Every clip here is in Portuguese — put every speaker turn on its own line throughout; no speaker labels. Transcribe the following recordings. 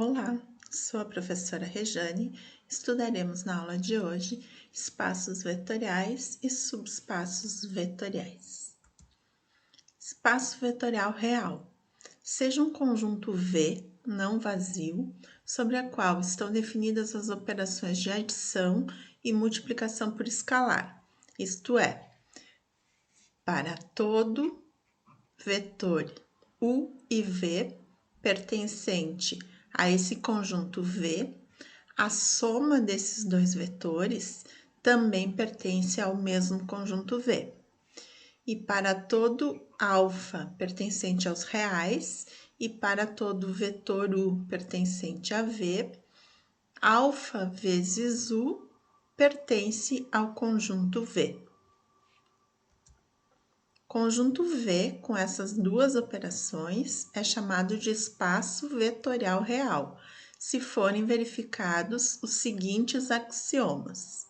Olá, sou a professora Rejane. Estudaremos na aula de hoje espaços vetoriais e subespaços vetoriais. Espaço vetorial real seja um conjunto V não vazio sobre a qual estão definidas as operações de adição e multiplicação por escalar, isto é, para todo vetor U e V pertencente a esse conjunto V, a soma desses dois vetores também pertence ao mesmo conjunto V. E para todo alfa pertencente aos reais e para todo vetor U pertencente a V, alfa vezes U pertence ao conjunto V. Conjunto V com essas duas operações é chamado de espaço vetorial real, se forem verificados os seguintes axiomas.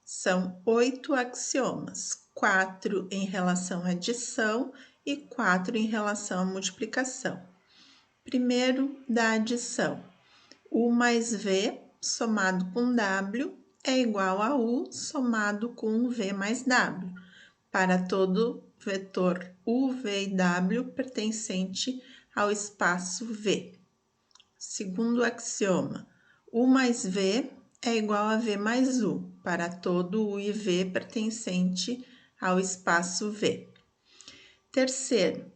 São 8 axiomas, 4 em relação à adição e 4 em relação à multiplicação. Primeiro, da adição. U mais V somado com W é igual a U somado com V mais W, para todo vetor U, V e W pertencente ao espaço V. Segundo axioma, U mais V é igual a V mais U, para todo U e V pertencente ao espaço V. Terceiro,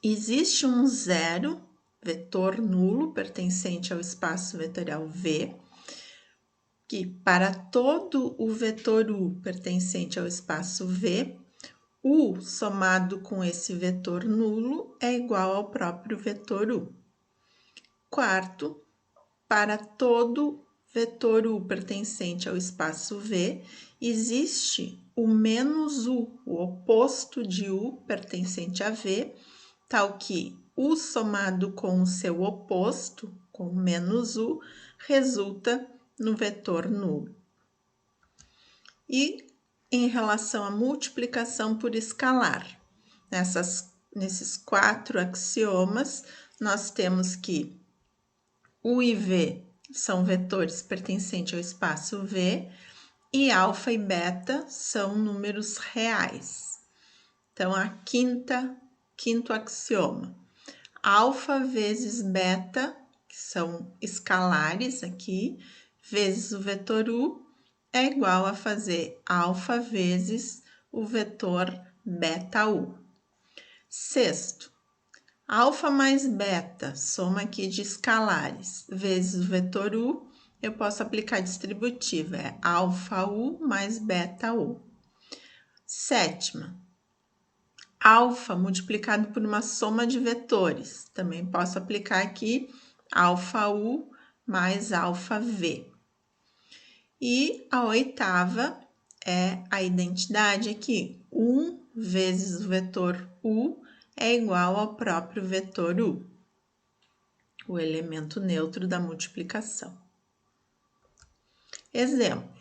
existe um zero, vetor nulo, pertencente ao espaço vetorial V, que para todo o vetor U pertencente ao espaço V, U somado com esse vetor nulo é igual ao próprio vetor U. Quarto, para todo vetor U pertencente ao espaço V, existe o menos U, o oposto de U pertencente a V, tal que U somado com o seu oposto, com menos U, resulta no vetor nulo. E em relação à multiplicação por escalar, nesses 4 axiomas, nós temos que U e V são vetores pertencentes ao espaço V e alfa e beta são números reais. Então, quinto axioma, alfa vezes beta, que são escalares aqui, vezes o vetor U, é igual a fazer alfa vezes o vetor beta U. Sexto, alfa mais beta, soma aqui de escalares, vezes o vetor U, eu posso aplicar distributiva, é alfa U mais beta U. Sétima, alfa multiplicado por uma soma de vetores, também posso aplicar aqui alfa U mais alfa V. E a oitava é a identidade aqui, 1 vezes o vetor U é igual ao próprio vetor U, o elemento neutro da multiplicação. Exemplo,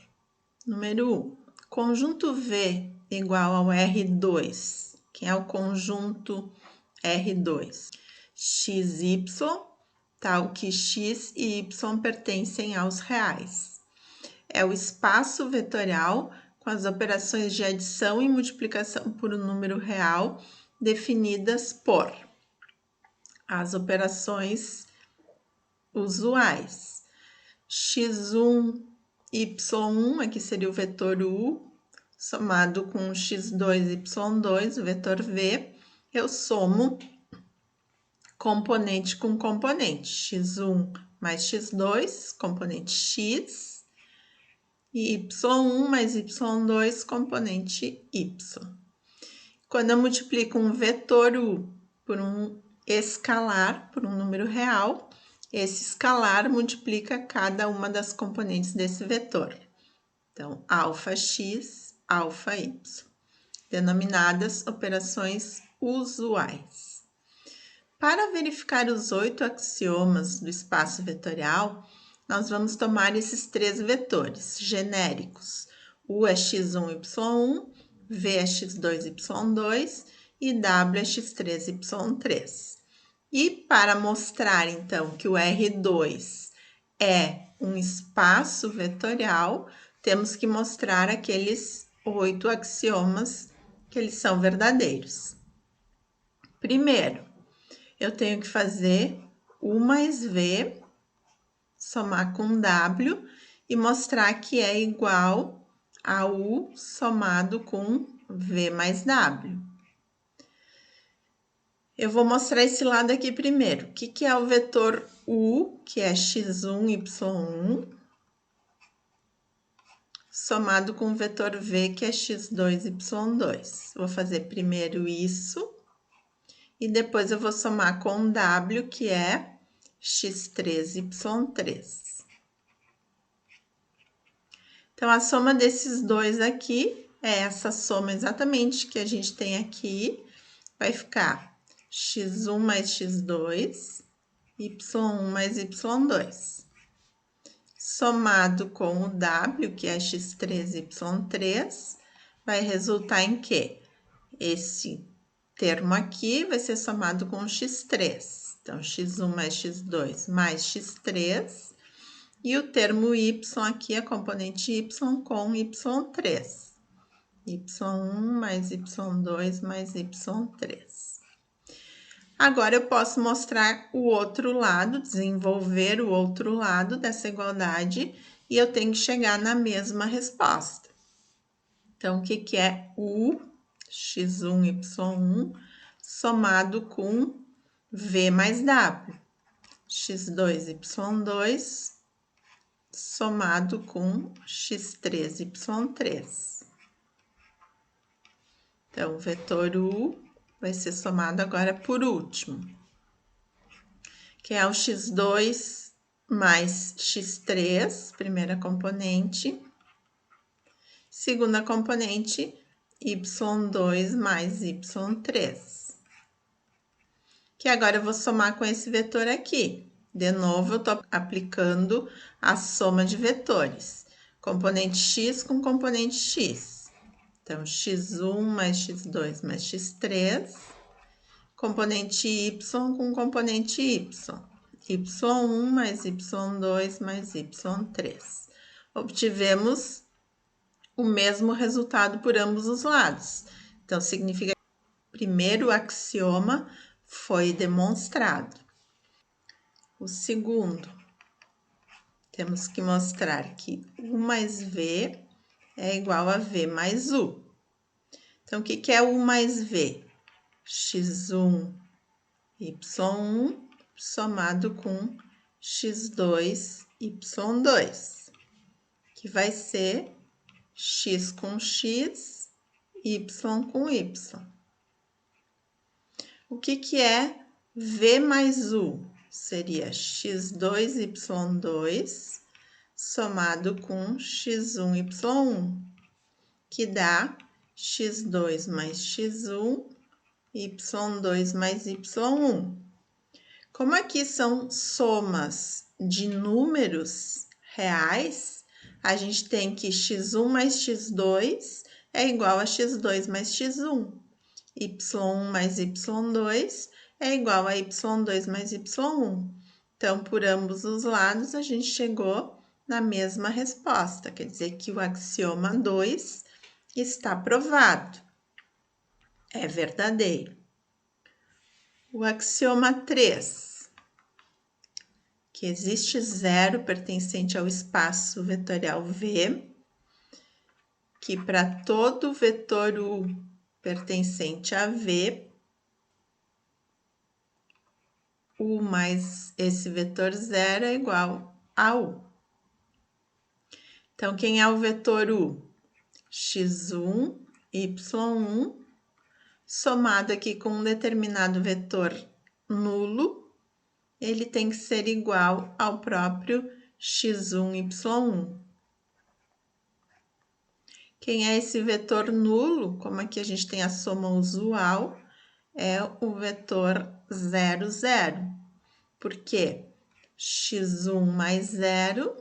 número 1, conjunto V igual ao R2, que é o conjunto R2, XY, tal que X e Y pertencem aos reais. É o espaço vetorial com as operações de adição e multiplicação por um número real definidas por as operações usuais. x1, y1, aqui seria o vetor U, somado com x2, y2, o vetor V, eu somo componente com componente, x1 mais x2, componente x, e y1 mais y2, componente y. Quando eu multiplico um vetor U por um escalar, por um número real, esse escalar multiplica cada uma das componentes desse vetor. Então, alfa x, alfa y, denominadas operações usuais. Para verificar os 8 axiomas do espaço vetorial, nós vamos tomar esses 3 vetores genéricos. U é x1, y1, V é x2, y2 e W é x3, y3. E para mostrar, então, que o R2 é um espaço vetorial, temos que mostrar aqueles 8 axiomas que eles são verdadeiros. Primeiro, eu tenho que fazer U mais V, somar com W e mostrar que é igual a U somado com V mais W. Eu vou mostrar esse lado aqui primeiro. O que é o vetor U, que é x1, y1, somado com o vetor V, que é x2, y2. Vou fazer primeiro isso, e depois eu vou somar com W, que é x3, y3. Então, a soma desses dois aqui é essa soma exatamente que a gente tem aqui. Vai ficar x1 mais x2, y1 mais y2. Somado com o W, que é x3, y3, vai resultar em que esse termo aqui vai ser somado com x3. Então, x1 mais x2 mais x3. E o termo y aqui, a componente y com y3. y1 mais y2 mais y3. Agora, eu posso mostrar o outro lado, desenvolver o outro lado dessa igualdade, e eu tenho que chegar na mesma resposta. Então, o que é U, x1, y1, somado com V mais W? x2, y2, somado com x3, y3. Então, o vetor U vai ser somado agora por último, que é o x2 mais x3, primeira componente, segunda componente, y2 mais y3. Que agora eu vou somar com esse vetor aqui. De novo, eu estou aplicando a soma de vetores. Componente x com componente x. Então, x1 mais x2 mais x3. Componente y com componente y. y1 mais y2 mais y3. Obtivemos o mesmo resultado por ambos os lados. Então, significa que o primeiro axioma foi demonstrado. O segundo, temos que mostrar que U mais V é igual a V mais U. Então, o que é U mais V? x1, y1, somado com x2, y2, que vai ser x com x, y com y. O que é V mais U? Seria x2, y2, somado com x1, y1, que dá x2 mais x1, y2 mais y1. Como aqui são somas de números reais, a gente tem que x1 mais x2 é igual a x2 mais x1. y1 mais y2 é igual a y2 mais y1. Então, por ambos os lados, a gente chegou na mesma resposta. Quer dizer que o axioma 2 está provado. É verdadeiro. O axioma 3, que existe zero pertencente ao espaço vetorial V, que para todo vetor U pertencente a V, U mais esse vetor zero é igual a U. Então, quem é o vetor U? x1, y1, somado aqui com um determinado vetor nulo, ele tem que ser igual ao próprio x1, y1. Quem é esse vetor nulo? Como aqui a gente tem a soma usual, é o vetor 0, 0. Por quê? x1 mais 0,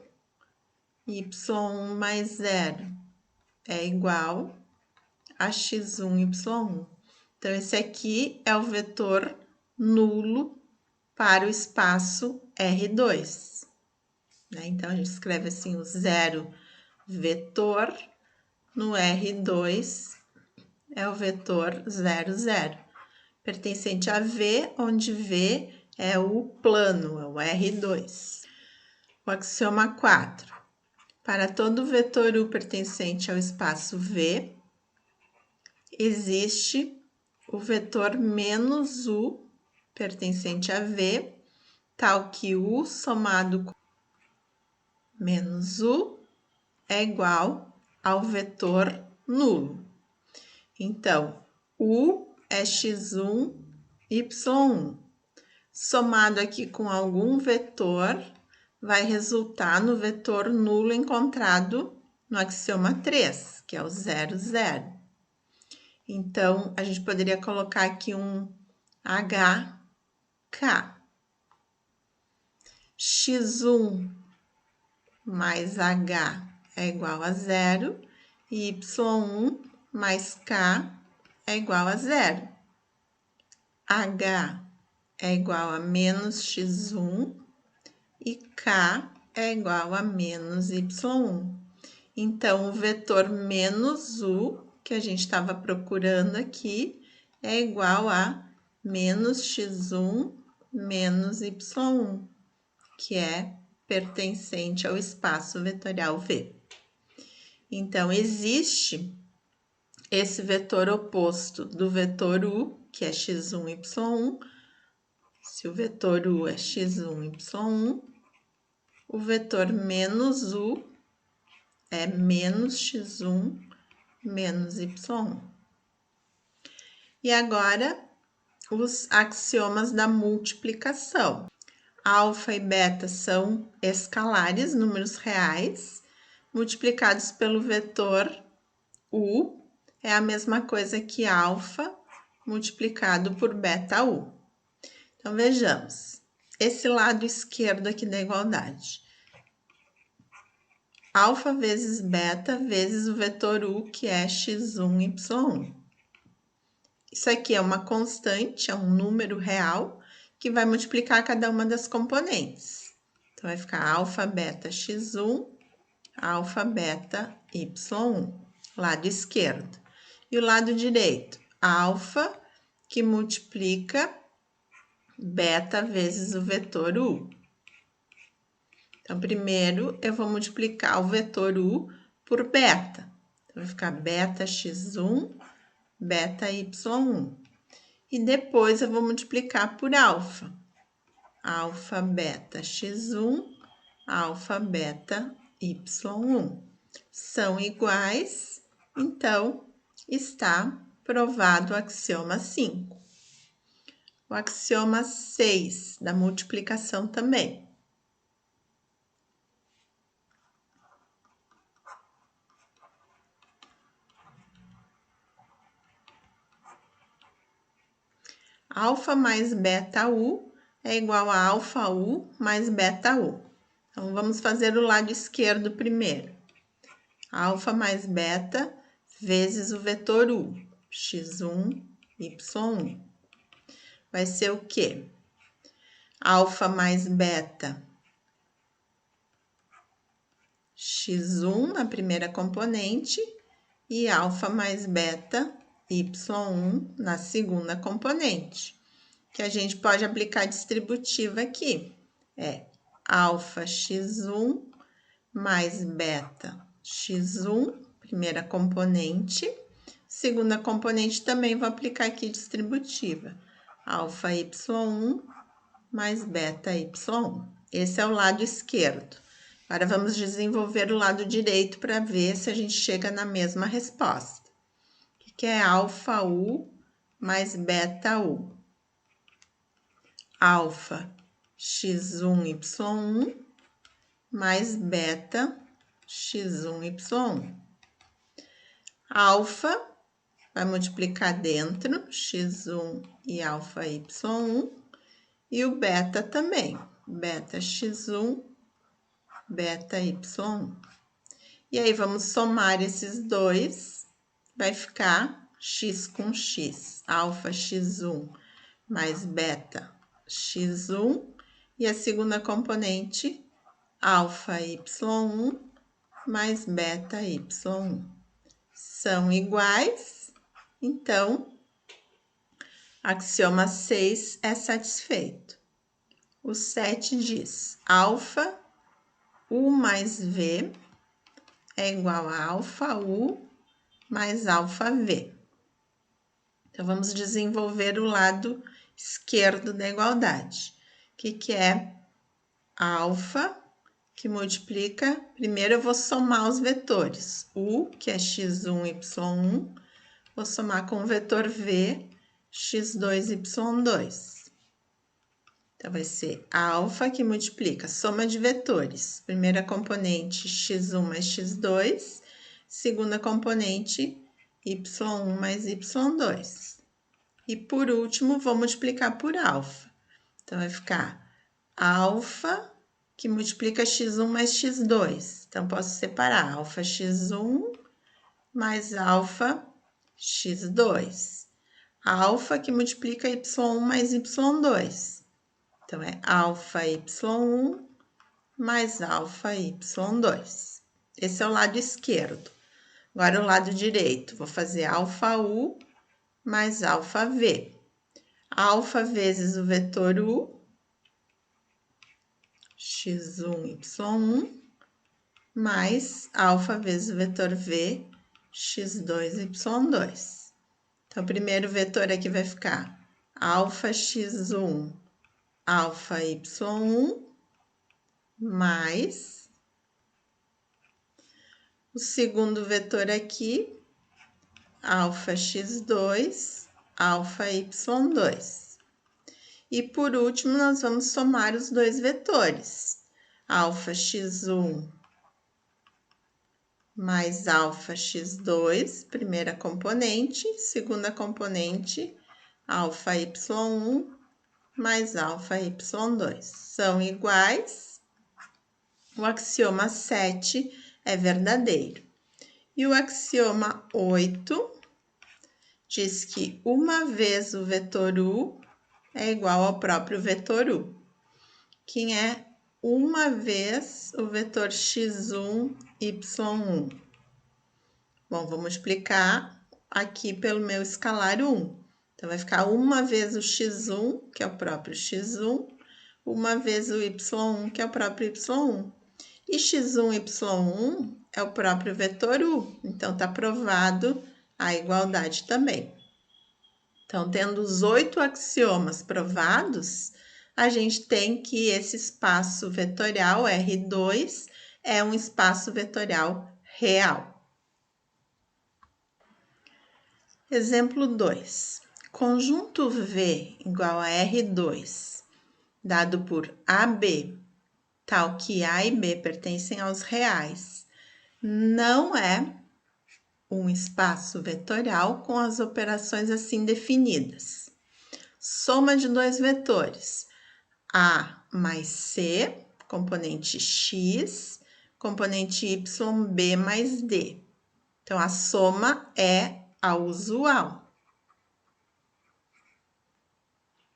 y1 mais 0 é igual a x1, y1. Então, esse aqui é o vetor nulo para o espaço R2. Né? Então, a gente escreve assim o 0 vetor, no R2 é o vetor 0, 0, pertencente a V, onde V é o plano, é o R2. O axioma 4. Para todo vetor U pertencente ao espaço V, existe o vetor menos U pertencente a V, tal que U somado com menos U é igual ao vetor nulo. Então, U é x1, y1. Somado aqui com algum vetor, vai resultar no vetor nulo encontrado no axioma 3, que é o 0, 0. Então, a gente poderia colocar aqui um HK. x1 mais H é igual a 0 e y1 mais K é igual a 0. H é igual a menos x1 e K é igual a menos y1. Então, o vetor menos U, que a gente estava procurando aqui, é igual a menos x1 menos y1, que é pertencente ao espaço vetorial V. Então, existe esse vetor oposto do vetor U, que é x1, y1. Se o vetor U é x1, y1, o vetor menos U é menos x1 menos y1. E agora, os axiomas da multiplicação. Alfa e beta são escalares, números reais, multiplicados pelo vetor U, é a mesma coisa que alfa multiplicado por beta U. Então, vejamos, esse lado esquerdo aqui da igualdade. Alfa vezes beta vezes o vetor U, que é x1, y1. Isso aqui é uma constante, é um número real, que vai multiplicar cada uma das componentes. Então, vai ficar alfa, beta, x1, alfa, beta, y1, lado esquerdo. E o lado direito, alfa, que multiplica beta vezes o vetor U. Então, primeiro eu vou multiplicar o vetor U por beta. Então, vai ficar beta x1, beta y1. E depois eu vou multiplicar por alfa. Alfa, beta, x1, alfa, beta, y1. São iguais, então está provado o axioma 5. O axioma 6 da multiplicação também. Alfa mais beta U é igual a alfa U mais beta U. Então, vamos fazer o lado esquerdo primeiro. Alfa mais beta vezes o vetor U, x1, y1. Vai ser o quê? Alfa mais beta, x1 na primeira componente e alfa mais beta, y1 na segunda componente. Que a gente pode aplicar distributiva aqui. É alfa x1 mais beta x1, primeira componente. Segunda componente também vou aplicar aqui distributiva. Alfa y1 mais beta y1. Esse é o lado esquerdo. Agora, vamos desenvolver o lado direito para ver se a gente chega na mesma resposta. Que é alfa U mais beta U. Alfa x1, y1 mais beta x1, y1. Alfa vai multiplicar dentro, x1 e alfa y1. E o beta também, beta x1, beta y1. E aí, vamos somar esses dois, vai ficar x com x, alfa x1 mais beta x1 e a segunda componente alfa y1 mais beta y1 são iguais, então axioma 6 é satisfeito. O 7 diz: alfa u mais v é igual a alfa u mais alfa v. Então, vamos desenvolver o lado esquerdo da igualdade. O que é alfa, que multiplica? Primeiro eu vou somar os vetores. U, que é x1, y1, vou somar com o vetor v, x2, y2. Então, vai ser alfa que multiplica soma de vetores. Primeira componente, x1 mais x2. Segunda componente, y1 mais y2. E por último, vou multiplicar por alfa. Então, vai ficar alfa que multiplica x1 mais x2. Então, posso separar alfa x1 mais alfa x2. Alfa que multiplica y1 mais y2. Então, é alfa y1 mais alfa y2. Esse é o lado esquerdo. Agora, o lado direito, vou fazer alfa u mais alfa v. Alfa vezes o vetor u, x1, y1, mais alfa vezes o vetor v, x2, y2. Então, o primeiro vetor aqui vai ficar alfa x1, alfa y1, mais o segundo vetor aqui, alfa x2, alfa y2. E por último, nós vamos somar os dois vetores, alfa x1 mais alfa x2, primeira componente, segunda componente, alfa y1 mais alfa y2. São iguais. O axioma 7 é verdadeiro. E o axioma 8 diz que uma vez o vetor u é igual ao próprio vetor u, que é uma vez o vetor x1, y1. Bom, vou multiplicar aqui pelo meu escalar 1. Então, vai ficar uma vez o x1, que é o próprio x1, uma vez o y1, que é o próprio y1. E x1, y1 é o próprio vetor u, então está provado a igualdade também. Então, tendo os 8 axiomas provados, a gente tem que esse espaço vetorial R2 é um espaço vetorial real. Exemplo 2. Conjunto V igual a R2, dado por AB, tal que A e B pertencem aos reais, não é um espaço vetorial com as operações assim definidas. Soma de dois vetores, A mais C, componente X, componente Y, B mais D. Então, a soma é a usual.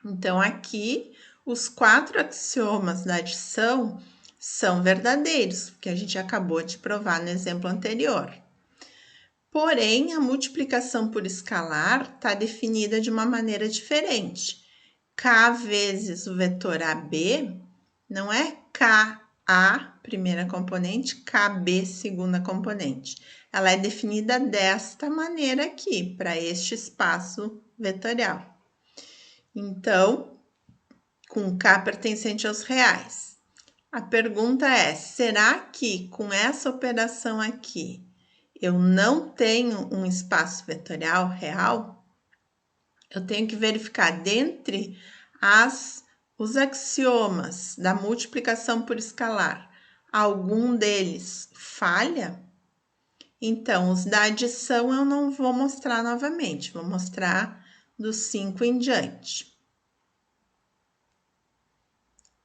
Então, aqui, os 4 axiomas da adição são verdadeiros, porque a gente acabou de provar no exemplo anterior. Porém, a multiplicação por escalar está definida de uma maneira diferente. K vezes o vetor AB não é KA, primeira componente, KB, segunda componente. Ela é definida desta maneira aqui, para este espaço vetorial. Então, com K pertencente aos reais. A pergunta é, será que com essa operação aqui, eu não tenho um espaço vetorial real? Eu tenho que verificar dentre os axiomas da multiplicação por escalar, algum deles falha? Então, os da adição eu não vou mostrar novamente, vou mostrar dos 5 em diante.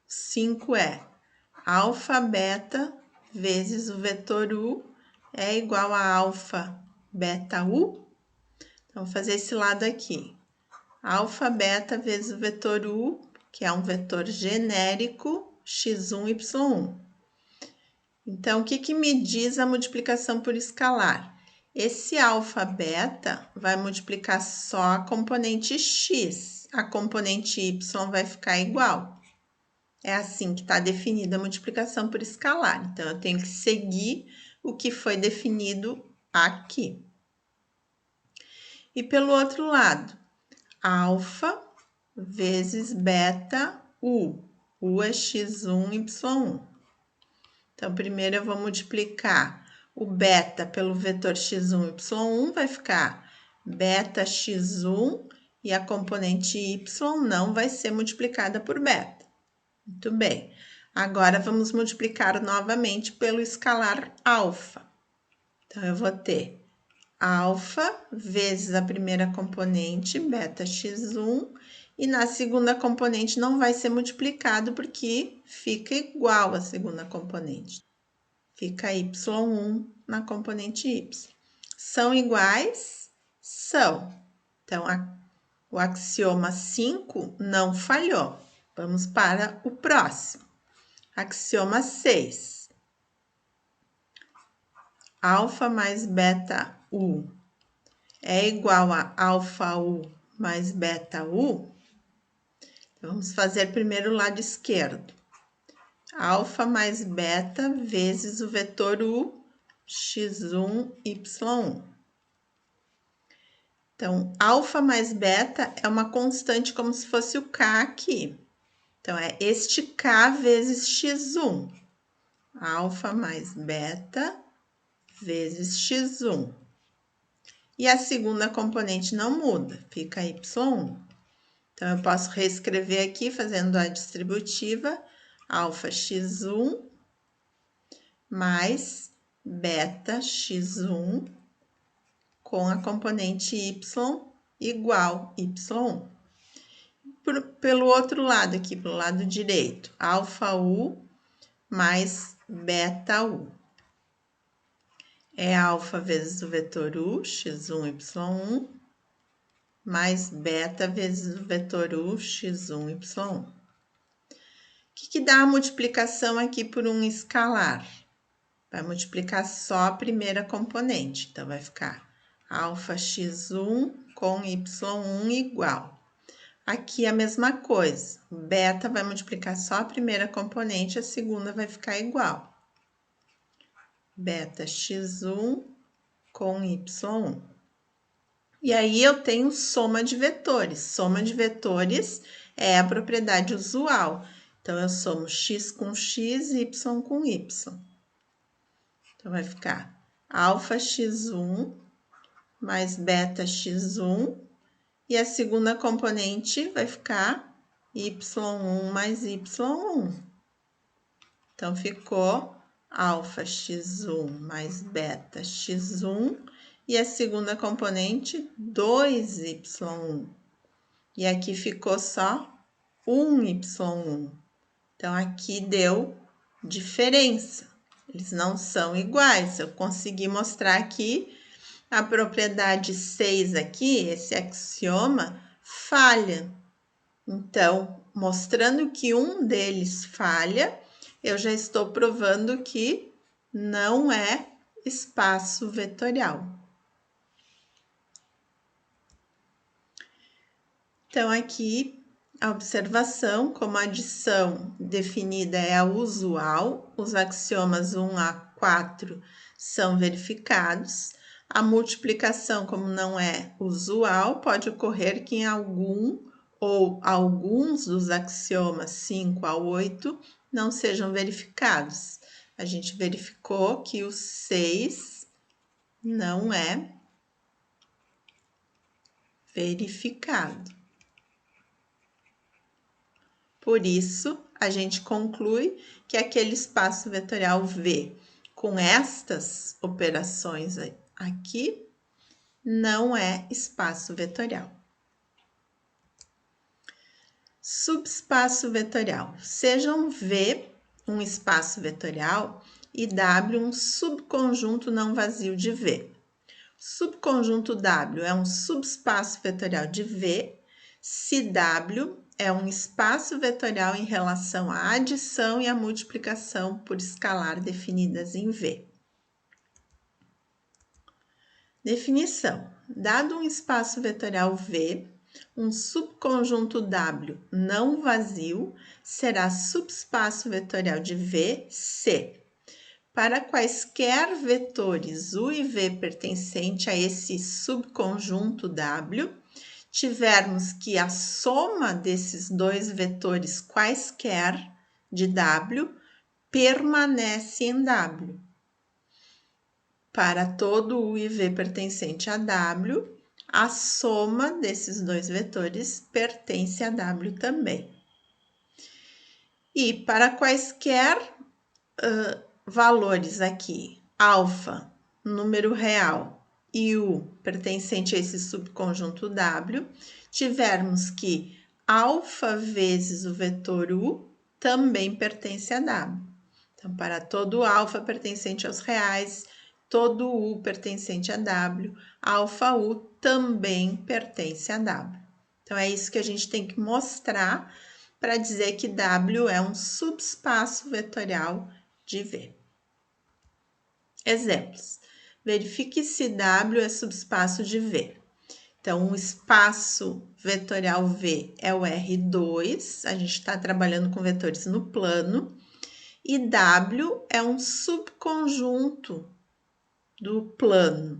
5 é alfa beta vezes o vetor u é igual a alfa beta u. Então, vou fazer esse lado aqui. Alfa beta vezes o vetor u que é um vetor genérico x1, y1. Então, o que me diz a multiplicação por escalar? Esse alfa beta vai multiplicar só a componente x, a componente y vai ficar igual. É assim que está definida a multiplicação por escalar. Então, eu tenho que seguir o que foi definido aqui. E pelo outro lado, alfa vezes beta u. U é x1, y1. Então, primeiro eu vou multiplicar o beta pelo vetor x1, y1, vai ficar beta x1 e a componente y não vai ser multiplicada por beta. Muito bem. Agora, vamos multiplicar novamente pelo escalar alfa. Então, eu vou ter alfa vezes a primeira componente, beta x1, e na segunda componente não vai ser multiplicado porque fica igual à segunda componente. Fica y1 na componente y. São iguais? São. Então, o axioma 5 não falhou. Vamos para o próximo. Axioma 6. Alfa mais beta u é igual a alfa u mais beta u. Vamos fazer primeiro o lado esquerdo. Alfa mais beta vezes o vetor u, x1, y1. Então, alfa mais beta é uma constante como se fosse o k aqui. Então, é este k vezes x1. Alfa mais beta vezes x1. E a segunda componente não muda, fica y1. Então, eu posso reescrever aqui fazendo a distributiva, alfa x1 mais beta x1 com a componente y igual y1. Pelo outro lado aqui, pelo lado direito, alfa u mais beta u. É alfa vezes o vetor u, x1, y1, mais beta vezes o vetor u, x1, y1. O que dá a multiplicação aqui por um escalar? Vai multiplicar só a primeira componente. Então, vai ficar alfa x1 com y1 igual. Aqui a mesma coisa. Beta vai multiplicar só a primeira componente, a segunda vai ficar igual. Beta x1 com y1. E aí, eu tenho soma de vetores. Soma de vetores é a propriedade usual. Então, eu somo x com x, y com y. Então, vai ficar alfa x1 mais beta x1. E a segunda componente vai ficar y1 mais y1. Então, ficou alfa x1 mais beta x1. E a segunda componente, 2y1. E aqui ficou só 1y1. Então, aqui deu diferença. Eles não são iguais. Eu consegui mostrar aqui a propriedade 6 aqui, esse axioma, falha. Então, mostrando que um deles falha, eu já estou provando que não é espaço vetorial. Então, aqui, a observação, como a adição definida é a usual, os axiomas 1 a 4 são verificados. A multiplicação, como não é usual, pode ocorrer que em algum ou alguns dos axiomas 5 a 8 não sejam verificados. A gente verificou que o 6 não é verificado. Por isso, a gente conclui que aquele espaço vetorial V com estas operações aqui não é espaço vetorial. Subespaço vetorial. Sejam V um espaço vetorial e W um subconjunto não vazio de V. Subconjunto W é um subespaço vetorial de V se W é um espaço vetorial em relação à adição e à multiplicação por escalar definidas em V. Definição: dado um espaço vetorial V, um subconjunto W não vazio será subespaço vetorial de V, C. Para quaisquer vetores U e V pertencente a esse subconjunto W, tivermos que a soma desses dois vetores quaisquer de W permanece em W. Para todo U e V pertencente a W, a soma desses dois vetores pertence a W também. E para quaisquer valores aqui, alfa, número real, e U pertencente a esse subconjunto W, tivermos que alfa vezes o vetor U também pertence a W. Então, para todo alfa pertencente aos reais, todo U pertencente a W, alfa U também pertence a W. Então, é isso que a gente tem que mostrar para dizer que W é um subespaço vetorial de V. Exemplos. Verifique se W é subespaço de V. Então, o espaço vetorial V é o R2, a gente está trabalhando com vetores no plano, e W é um subconjunto do plano,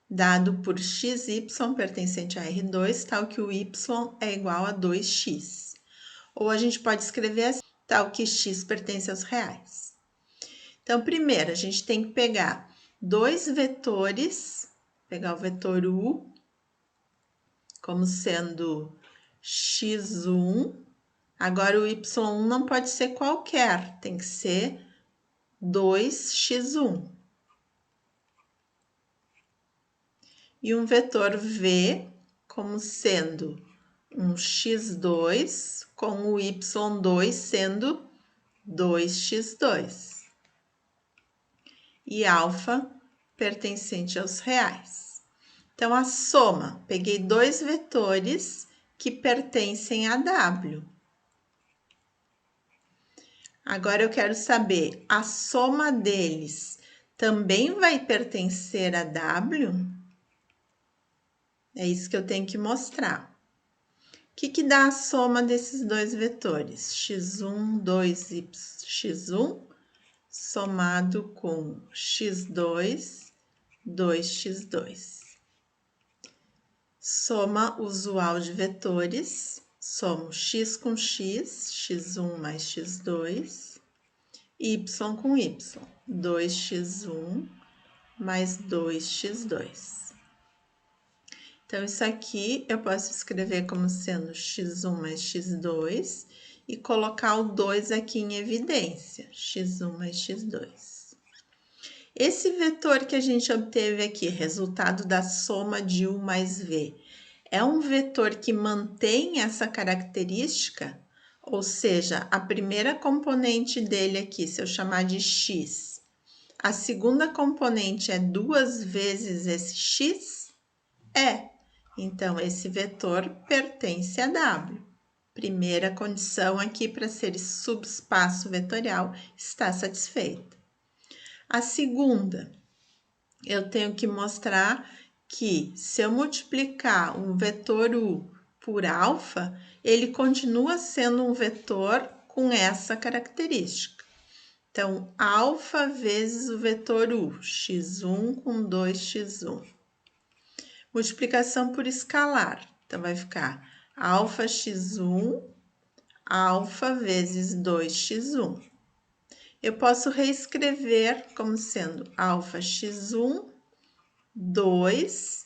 dado por xy pertencente a R2, tal que o y é igual a 2x. Ou a gente pode escrever assim, tal que x pertence aos reais. Então, primeiro, a gente tem que pegar dois vetores, pegar o vetor U como sendo x1. Agora, o y1 não pode ser qualquer, tem que ser 2x1. E um vetor v como sendo um x2 com o y2 sendo 2x2. E alfa pertencente aos reais. Então, a soma, peguei dois vetores que pertencem a W. Agora, eu quero saber, a soma deles também vai pertencer a W? É isso que eu tenho que mostrar. O que dá a soma desses dois vetores? x1, 2y, x1, somado com x2, 2x2. Soma usual de vetores, somo x com x, x1 mais x2, y com y, 2x1 mais 2x2. Então, isso aqui eu posso escrever como sendo x1 mais x2 e colocar o 2 aqui em evidência, x1 mais x2. Esse vetor que a gente obteve aqui, resultado da soma de U mais V, é um vetor que mantém essa característica? Ou seja, a primeira componente dele aqui, se eu chamar de x, a segunda componente é 2 vezes esse x? É. Então, esse vetor pertence a W. Primeira condição aqui para ser subespaço vetorial está satisfeita. A segunda, eu tenho que mostrar que se eu multiplicar um vetor U por alfa, ele continua sendo um vetor com essa característica. Então, alfa vezes o vetor U, x1 com 2x1. Multiplicação por escalar. Então, vai ficar alfa x1, alfa vezes 2x1. Eu posso reescrever como sendo alfa x1, 2,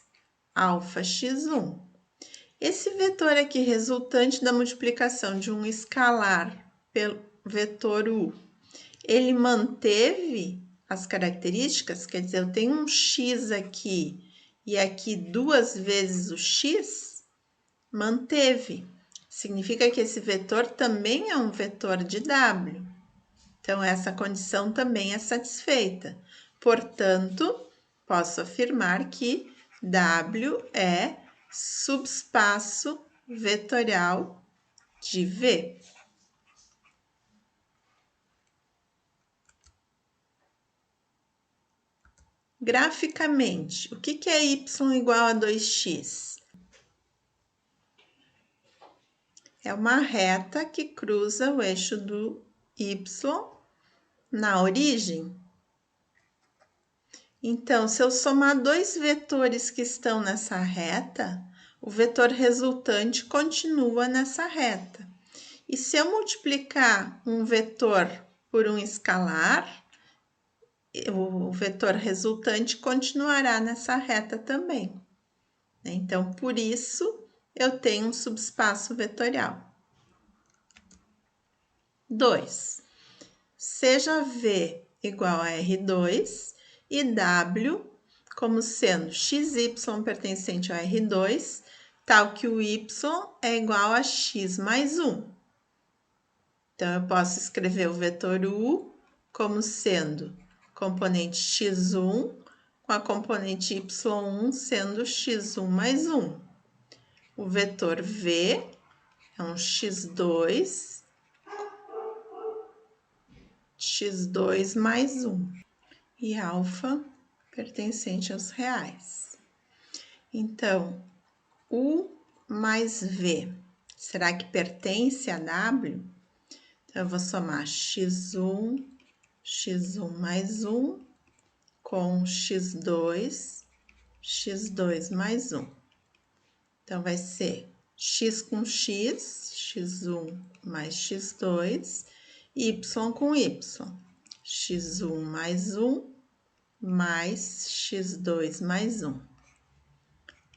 alfa x1. Esse vetor aqui, resultante da multiplicação de um escalar pelo vetor U, ele manteve as características? Quer dizer, eu tenho um x aqui e aqui 2 vezes o x, manteve. Significa que esse vetor também é um vetor de W. Então, essa condição também é satisfeita. Portanto, posso afirmar que W é subespaço vetorial de V. Graficamente, o que é y igual a 2x? É uma reta que cruza o eixo do y na origem. Então, se eu somar dois vetores que estão nessa reta, o vetor resultante continua nessa reta. E se eu multiplicar um vetor por um escalar, o vetor resultante continuará nessa reta também. Então, por isso, eu tenho um subespaço vetorial. 2. Seja V igual a R2 e W como sendo XY pertencente ao R2, tal que o Y é igual a x mais 1. Então, eu posso escrever o vetor U como sendo componente x1 com a componente y1 sendo x1 mais 1. O vetor V é um x2 mais 1 e alfa pertencente aos reais. Então, U mais V, será que pertence a W? Então, eu vou somar x1 mais 1 com x2 mais 1. Então, vai ser x com x, x1 mais x2, y com y, x1 mais 1 mais x2 mais 1.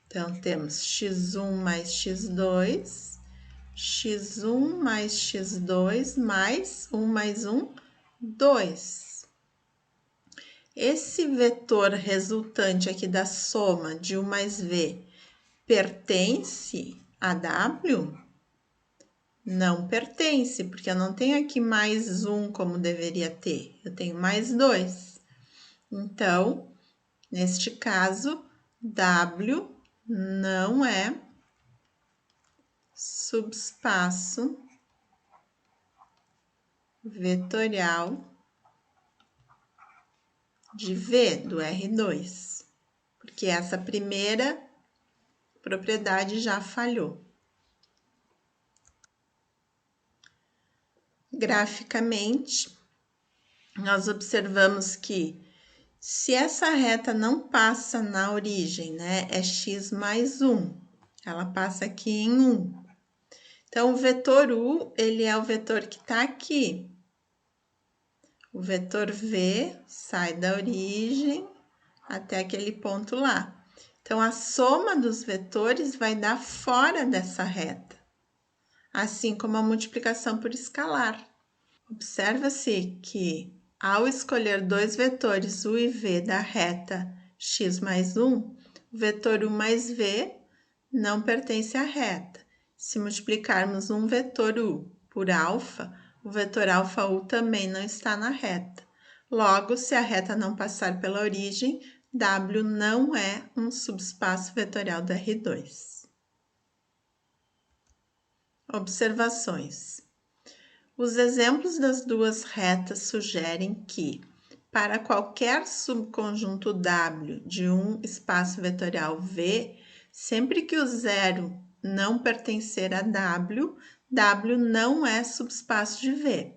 Então, temos x1 mais x2, x1 mais x2 mais 1 mais 1, 2. Esse vetor resultante aqui da soma de U mais V pertence a W? Não pertence, porque eu não tenho aqui mais 1 como deveria ter, eu tenho mais 2. Então, neste caso, W não é subespaço vetorial de V, do R2, porque essa primeira propriedade já falhou. Graficamente, nós observamos que se essa reta não passa na origem, né, é x mais 1, ela passa aqui em 1. Então, o vetor U, ele é o vetor que está aqui. O vetor V sai da origem até aquele ponto lá. Então, a soma dos vetores vai dar fora dessa reta, assim como a multiplicação por escalar. Observa-se que, ao escolher dois vetores U e V da reta x mais 1, o vetor U mais V não pertence à reta. Se multiplicarmos um vetor U por alfa, o vetor alfa U também não está na reta. Logo, se a reta não passar pela origem, W não é um subespaço vetorial do R2. Observações. Os exemplos das duas retas sugerem que, para qualquer subconjunto W de um espaço vetorial V, sempre que o zero não pertencer a W, W não é subespaço de V.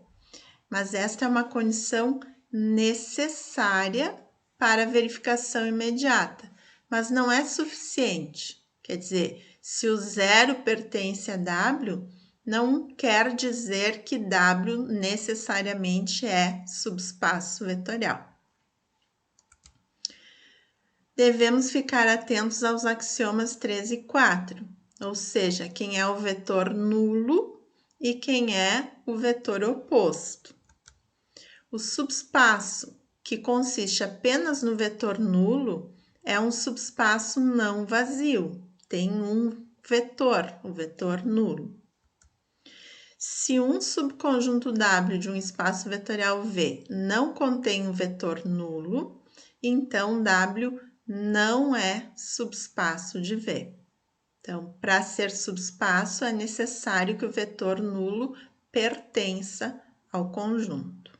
Mas esta é uma condição necessária para a verificação imediata, mas não é suficiente. Quer dizer, se o zero pertence a W, não quer dizer que W necessariamente é subespaço vetorial. Devemos ficar atentos aos axiomas 3 e 4, ou seja, quem é o vetor nulo e quem é o vetor oposto. O subespaço, que consiste apenas no vetor nulo, é um subespaço não vazio, tem um vetor, o vetor nulo. Se um subconjunto W de um espaço vetorial V não contém um vetor nulo, então W não é subespaço de V. Então, para ser subespaço, é necessário que o vetor nulo pertença ao conjunto.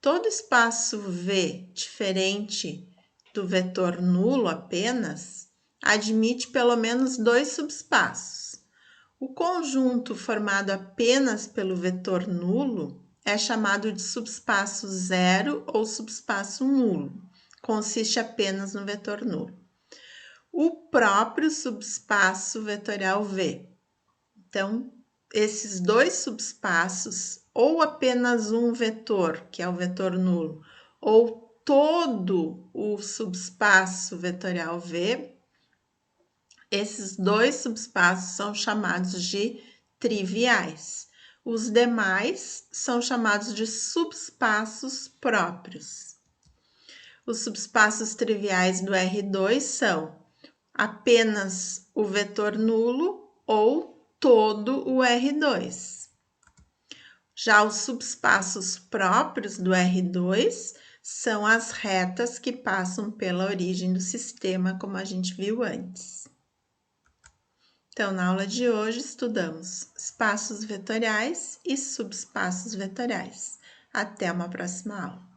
Todo espaço V diferente do vetor nulo apenas admite pelo menos dois subespaços. O conjunto formado apenas pelo vetor nulo é chamado de subespaço zero ou subespaço nulo. Consiste apenas no vetor nulo. O próprio subespaço vetorial V. Então, esses dois subespaços, ou apenas um vetor, que é o vetor nulo, ou todo o subespaço vetorial V, esses dois subespaços são chamados de triviais. Os demais são chamados de subespaços próprios. Os subespaços triviais do R2 são apenas o vetor nulo ou todo o R2. Já os subespaços próprios do R2 são as retas que passam pela origem do sistema, como a gente viu antes. Então, na aula de hoje, estudamos espaços vetoriais e subespaços vetoriais. Até uma próxima aula.